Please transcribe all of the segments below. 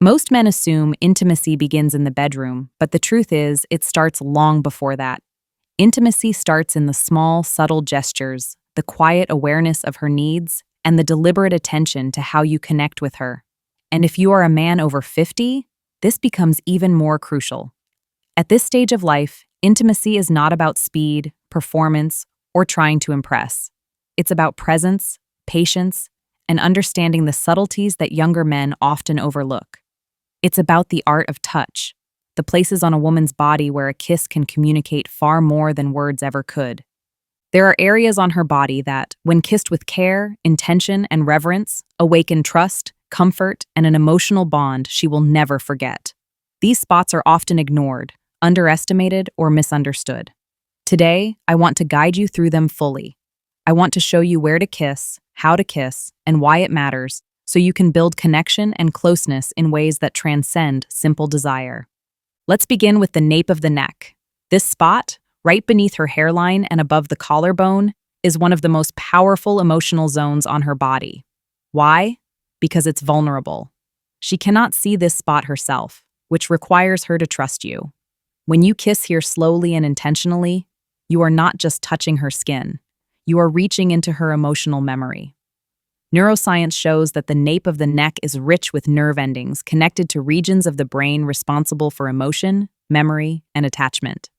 Most men assume intimacy begins in the bedroom, but the truth is, it starts long before that. Intimacy starts in the small, subtle gestures, the quiet awareness of her needs, and the deliberate attention to how you connect with her. And if you are a man over 50, this becomes even more crucial. At this stage of life, intimacy is not about speed, performance, or trying to impress. It's about presence, patience, and understanding the subtleties that younger men often overlook. It's about the art of touch, the places on a woman's body where a kiss can communicate far more than words ever could. There are areas on her body that, when kissed with care, intention, and reverence, awaken trust, comfort, and an emotional bond she will never forget. These spots are often ignored, underestimated, or misunderstood. Today, I want to guide you through them fully. I want to show you where to kiss, how to kiss, and why it matters, so you can build connection and closeness in ways that transcend simple desire. Let's begin with the nape of the neck. This spot, right beneath her hairline and above the collarbone, is one of the most powerful emotional zones on her body. Why? Because it's vulnerable. She cannot see this spot herself, which requires her to trust you. When you kiss here slowly and intentionally, you are not just touching her skin. You are reaching into her emotional memory. Neuroscience shows that the nape of the neck is rich with nerve endings connected to regions of the brain responsible for emotion, memory, and attachment.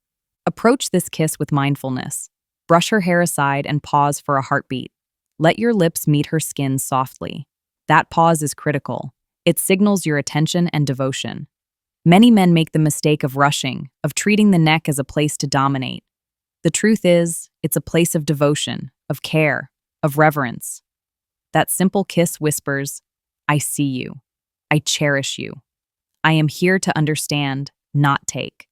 Approach this kiss with mindfulness. Brush her hair aside and pause for a heartbeat. Let your lips meet her skin softly. That pause is critical. It signals your attention and devotion. Many men make the mistake of rushing, of treating the neck as a place to dominate. The truth is, it's a place of devotion, of care, of reverence. That simple kiss whispers, "I see you. I cherish you. I am here to understand, not take."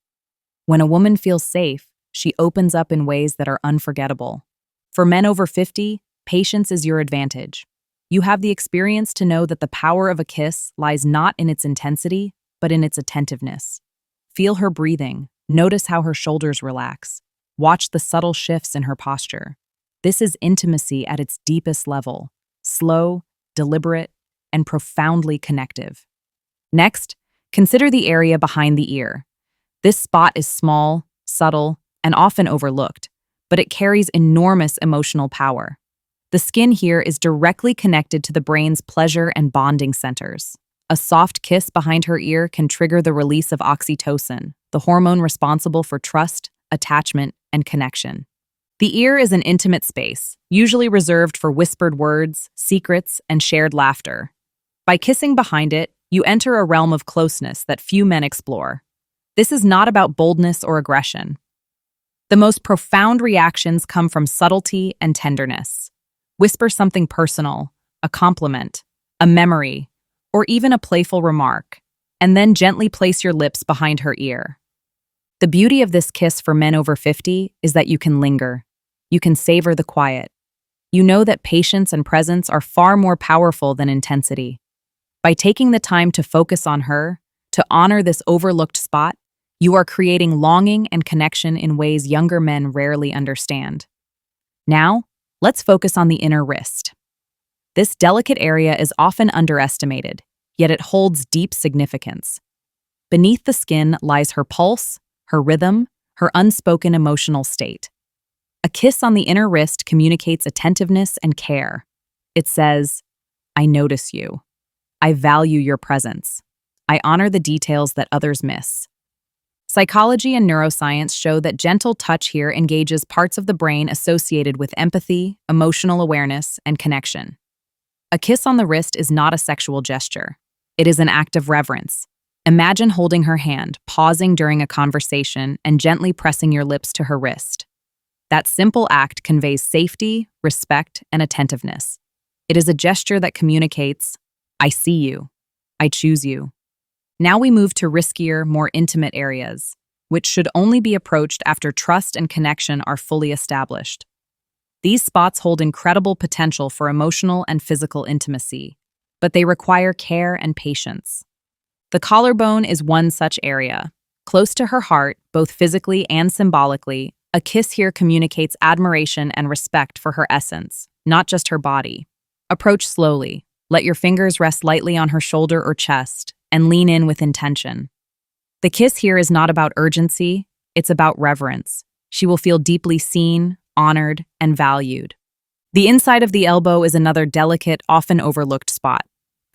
When a woman feels safe, she opens up in ways that are unforgettable. For men over 50, patience is your advantage. You have the experience to know that the power of a kiss lies not in its intensity, but in its attentiveness. Feel her breathing. Notice how her shoulders relax. Watch the subtle shifts in her posture. This is intimacy at its deepest level. Slow, deliberate, and profoundly connective. Next, consider the area behind the ear. This spot is small, subtle, and often overlooked, but it carries enormous emotional power. The skin here is directly connected to the brain's pleasure and bonding centers. A soft kiss behind her ear can trigger the release of oxytocin, the hormone responsible for trust, attachment, and connection. The ear is an intimate space, usually reserved for whispered words, secrets, and shared laughter. By kissing behind it, you enter a realm of closeness that few men explore. This is not about boldness or aggression. The most profound reactions come from subtlety and tenderness. Whisper something personal, a compliment, a memory, or even a playful remark, and then gently place your lips behind her ear. The beauty of this kiss for men over 50 is that you can linger. You can savor the quiet. You know that patience and presence are far more powerful than intensity. By taking the time to focus on her, to honor this overlooked spot, you are creating longing and connection in ways younger men rarely understand. Now, let's focus on the inner wrist. This delicate area is often underestimated, yet it holds deep significance. Beneath the skin lies her pulse, her rhythm, her unspoken emotional state. A kiss on the inner wrist communicates attentiveness and care. It says, "I notice you. I value your presence. I honor the details that others miss." Psychology and neuroscience show that gentle touch here engages parts of the brain associated with empathy, emotional awareness, and connection. A kiss on the wrist is not a sexual gesture. It is an act of reverence. Imagine holding her hand, pausing during a conversation, and gently pressing your lips to her wrist. That simple act conveys safety, respect, and attentiveness. It is a gesture that communicates, "I see you. I choose you." Now we move to riskier, more intimate areas, which should only be approached after trust and connection are fully established. These spots hold incredible potential for emotional and physical intimacy, but they require care and patience. The collarbone is one such area. Close to her heart, both physically and symbolically, a kiss here communicates admiration and respect for her essence, not just her body. Approach slowly. Let your fingers rest lightly on her shoulder or chest, and lean in with intention. The kiss here is not about urgency, it's about reverence. She will feel deeply seen, honored, and valued. The inside of the elbow is another delicate, often overlooked spot.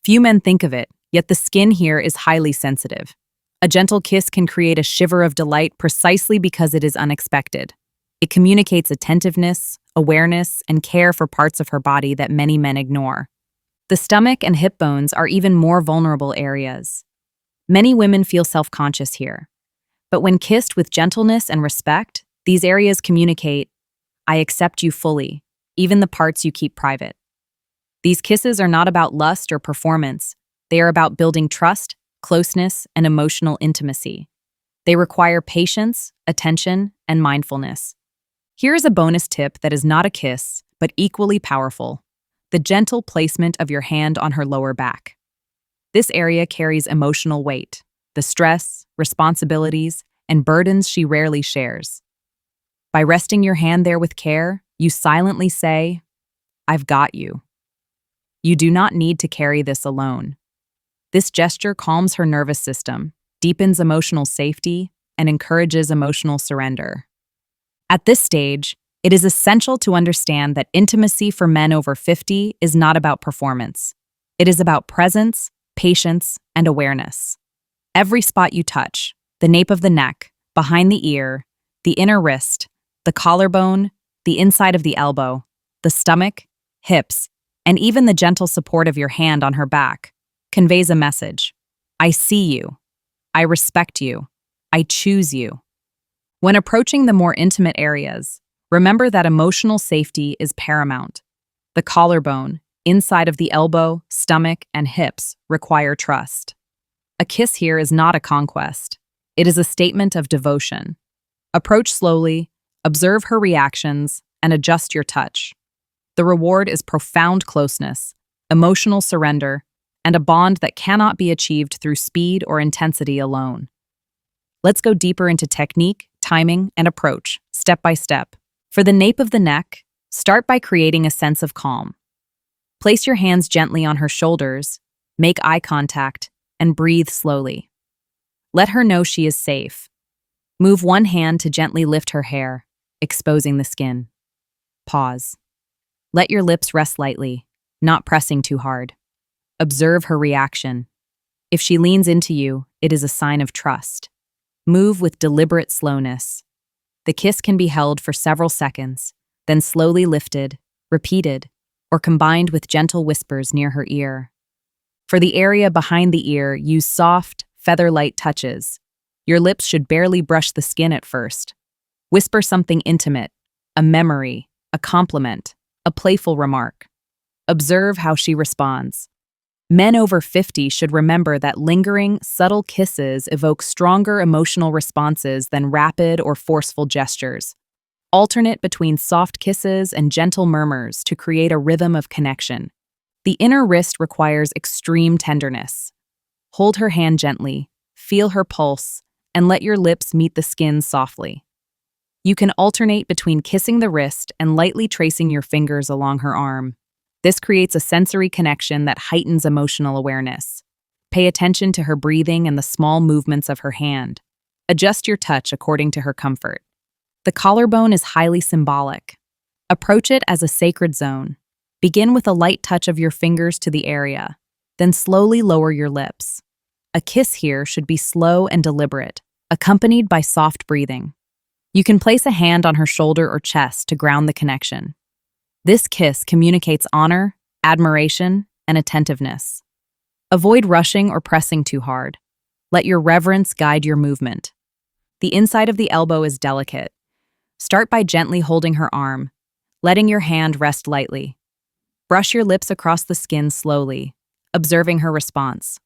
Few men think of it, yet the skin here is highly sensitive. A gentle kiss can create a shiver of delight precisely because it is unexpected. It communicates attentiveness, awareness, and care for parts of her body that many men ignore. The stomach and hip bones are even more vulnerable areas. Many women feel self-conscious here. But when kissed with gentleness and respect, these areas communicate, "I accept you fully, even the parts you keep private." These kisses are not about lust or performance. They are about building trust, closeness, and emotional intimacy. They require patience, attention, and mindfulness. Here is a bonus tip that is not a kiss, but equally powerful: the gentle placement of your hand on her lower back. This area carries emotional weight, the stress, responsibilities, and burdens she rarely shares. By resting your hand there with care, you silently say, "I've got you." You do not need to carry this alone. This gesture calms her nervous system, deepens emotional safety, and encourages emotional surrender. At this stage, it is essential to understand that intimacy for men over 50 is not about performance. It is about presence, patience, and awareness. Every spot you touch, the nape of the neck, behind the ear, the inner wrist, the collarbone, the inside of the elbow, the stomach, hips, and even the gentle support of your hand on her back, conveys a message. I see you. I respect you. I choose you. When approaching the more intimate areas, remember that emotional safety is paramount. The collarbone, inside of the elbow, stomach, and hips require trust. A kiss here is not a conquest. It is a statement of devotion. Approach slowly, observe her reactions, and adjust your touch. The reward is profound closeness, emotional surrender, and a bond that cannot be achieved through speed or intensity alone. Let's go deeper into technique, timing, and approach, step by step. For the nape of the neck, start by creating a sense of calm. Place your hands gently on her shoulders, make eye contact, and breathe slowly. Let her know she is safe. Move one hand to gently lift her hair, exposing the skin. Pause. Let your lips rest lightly, not pressing too hard. Observe her reaction. If she leans into you, it is a sign of trust. Move with deliberate slowness. The kiss can be held for several seconds, then slowly lifted, repeated, or combined with gentle whispers near her ear. For the area behind the ear, use soft, feather-light touches. Your lips should barely brush the skin at first. Whisper something intimate, a memory, a compliment, a playful remark. Observe how she responds. Men over 50 should remember that lingering, subtle kisses evoke stronger emotional responses than rapid or forceful gestures. Alternate between soft kisses and gentle murmurs to create a rhythm of connection. The inner wrist requires extreme tenderness. Hold her hand gently, feel her pulse, and let your lips meet the skin softly. You can alternate between kissing the wrist and lightly tracing your fingers along her arm. This creates a sensory connection that heightens emotional awareness. Pay attention to her breathing and the small movements of her hand. Adjust your touch according to her comfort. The collarbone is highly symbolic. Approach it as a sacred zone. Begin with a light touch of your fingers to the area, then slowly lower your lips. A kiss here should be slow and deliberate, accompanied by soft breathing. You can place a hand on her shoulder or chest to ground the connection. This kiss communicates honor, admiration, and attentiveness. Avoid rushing or pressing too hard. Let your reverence guide your movement. The inside of the elbow is delicate. Start by gently holding her arm, letting your hand rest lightly. Brush your lips across the skin slowly, observing her response.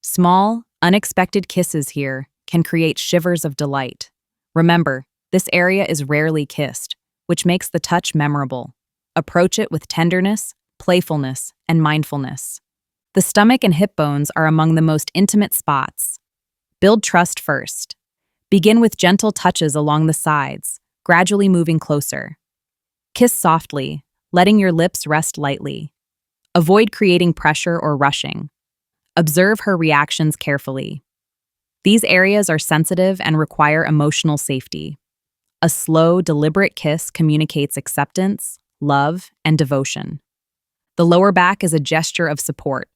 Small, unexpected kisses here can create shivers of delight. Remember, this area is rarely kissed, which makes the touch memorable. Approach it with tenderness, playfulness, and mindfulness. The stomach and hip bones are among the most intimate spots. Build trust first. Begin with gentle touches along the sides, gradually moving closer. Kiss softly, letting your lips rest lightly. Avoid creating pressure or rushing. Observe her reactions carefully. These areas are sensitive and require emotional safety. A slow, deliberate kiss communicates acceptance, love, and devotion. The lower back is a gesture of support.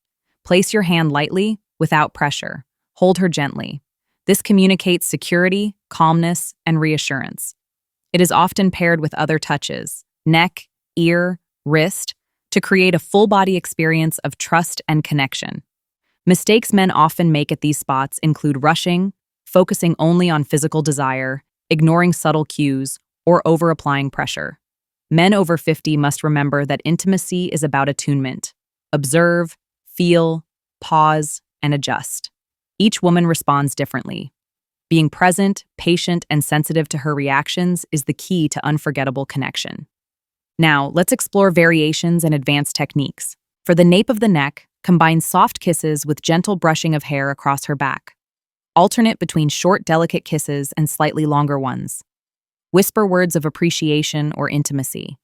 Place your hand lightly, without pressure. Hold her gently. This communicates security, calmness, and reassurance. It is often paired with other touches, neck, ear, wrist, to create a full-body experience of trust and connection. Mistakes men often make at these spots include rushing, focusing only on physical desire, ignoring subtle cues, or over-applying pressure. Men over 50 must remember that intimacy is about attunement. Observe, feel, pause, and adjust. Each woman responds differently. Being present, patient, and sensitive to her reactions is the key to unforgettable connection. Now, let's explore variations and advanced techniques. For the nape of the neck, combine soft kisses with gentle brushing of hair across her back. Alternate between short, delicate kisses and slightly longer ones. Whisper words of appreciation or intimacy.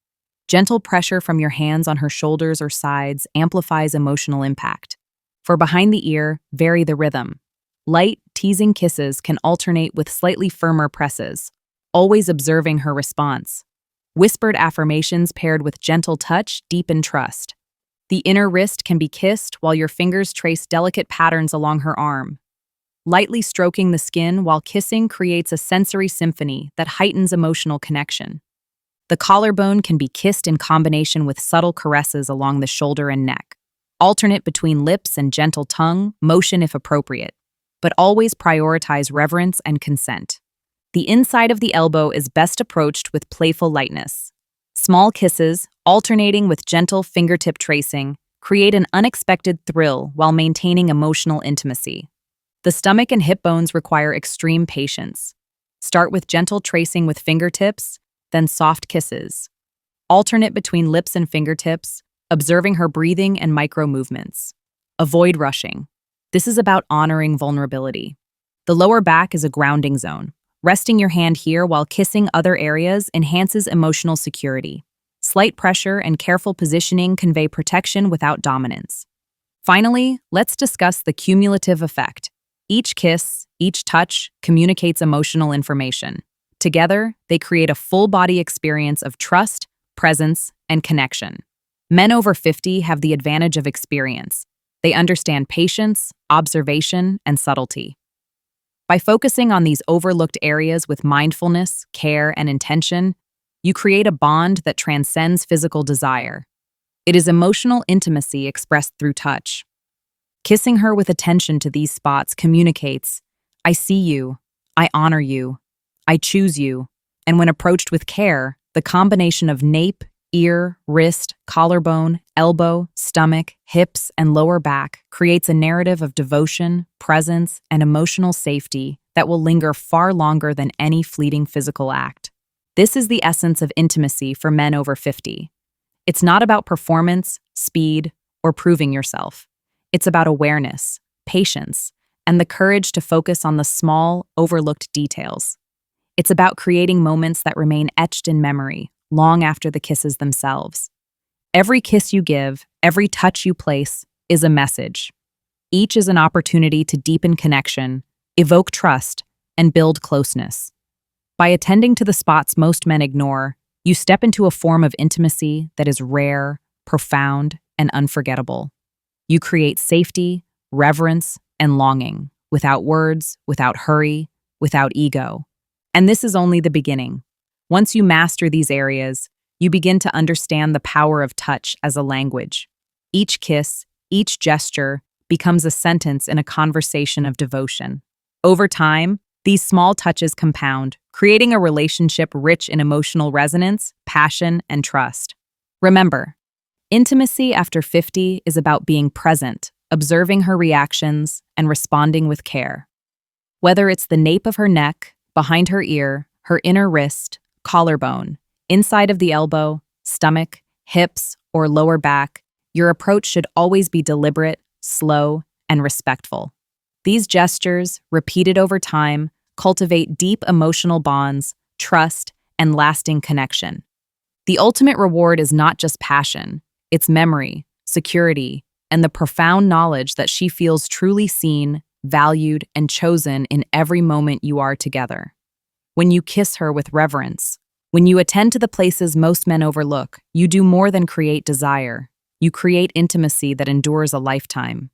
Gentle pressure from your hands on her shoulders or sides amplifies emotional impact. For behind the ear, vary the rhythm. Light, teasing kisses can alternate with slightly firmer presses, always observing her response. Whispered affirmations paired with gentle touch deepen trust. The inner wrist can be kissed while your fingers trace delicate patterns along her arm. Lightly stroking the skin while kissing creates a sensory symphony that heightens emotional connection. The collarbone can be kissed in combination with subtle caresses along the shoulder and neck. Alternate between lips and gentle tongue, motion if appropriate, but always prioritize reverence and consent. The inside of the elbow is best approached with playful lightness. Small kisses, alternating with gentle fingertip tracing, create an unexpected thrill while maintaining emotional intimacy. The stomach and hip bones require extreme patience. Start with gentle tracing with fingertips, then soft kisses. Alternate between lips and fingertips, observing her breathing and micro movements. Avoid rushing. This is about honoring vulnerability. The lower back is a grounding zone. Resting your hand here while kissing other areas enhances emotional security. Slight pressure and careful positioning convey protection without dominance. Finally, let's discuss the cumulative effect. Each kiss, each touch, communicates emotional information. Together, they create a full-body experience of trust, presence, and connection. Men over 50 have the advantage of experience. They understand patience, observation, and subtlety. By focusing on these overlooked areas with mindfulness, care, and intention, you create a bond that transcends physical desire. It is emotional intimacy expressed through touch. Kissing her with attention to these spots communicates, I see you, I honor you, I choose you, and when approached with care, the combination of nape, ear, wrist, collarbone, elbow, stomach, hips, and lower back creates a narrative of devotion, presence, and emotional safety that will linger far longer than any fleeting physical act. This is the essence of intimacy for men over 50. It's not about performance, speed, or proving yourself. It's about awareness, patience, and the courage to focus on the small, overlooked details. It's about creating moments that remain etched in memory, long after the kisses themselves. Every kiss you give, every touch you place, is a message. Each is an opportunity to deepen connection, evoke trust, and build closeness. By attending to the spots most men ignore, you step into a form of intimacy that is rare, profound, and unforgettable. You create safety, reverence, and longing, without words, without hurry, without ego. And this is only the beginning. Once you master these areas, you begin to understand the power of touch as a language. Each kiss, each gesture, becomes a sentence in a conversation of devotion. Over time, these small touches compound, creating a relationship rich in emotional resonance, passion, and trust. Remember, intimacy after 50 is about being present, observing her reactions, and responding with care. Whether it's the nape of her neck, behind her ear, her inner wrist, collarbone, inside of the elbow, stomach, hips, or lower back, your approach should always be deliberate, slow, and respectful. These gestures, repeated over time, cultivate deep emotional bonds, trust, and lasting connection. The ultimate reward is not just passion, it's memory, security, and the profound knowledge that she feels truly seen, valued, and chosen in every moment you are together. When you kiss her with reverence, when you attend to the places most men overlook, you do more than create desire. You create intimacy that endures a lifetime.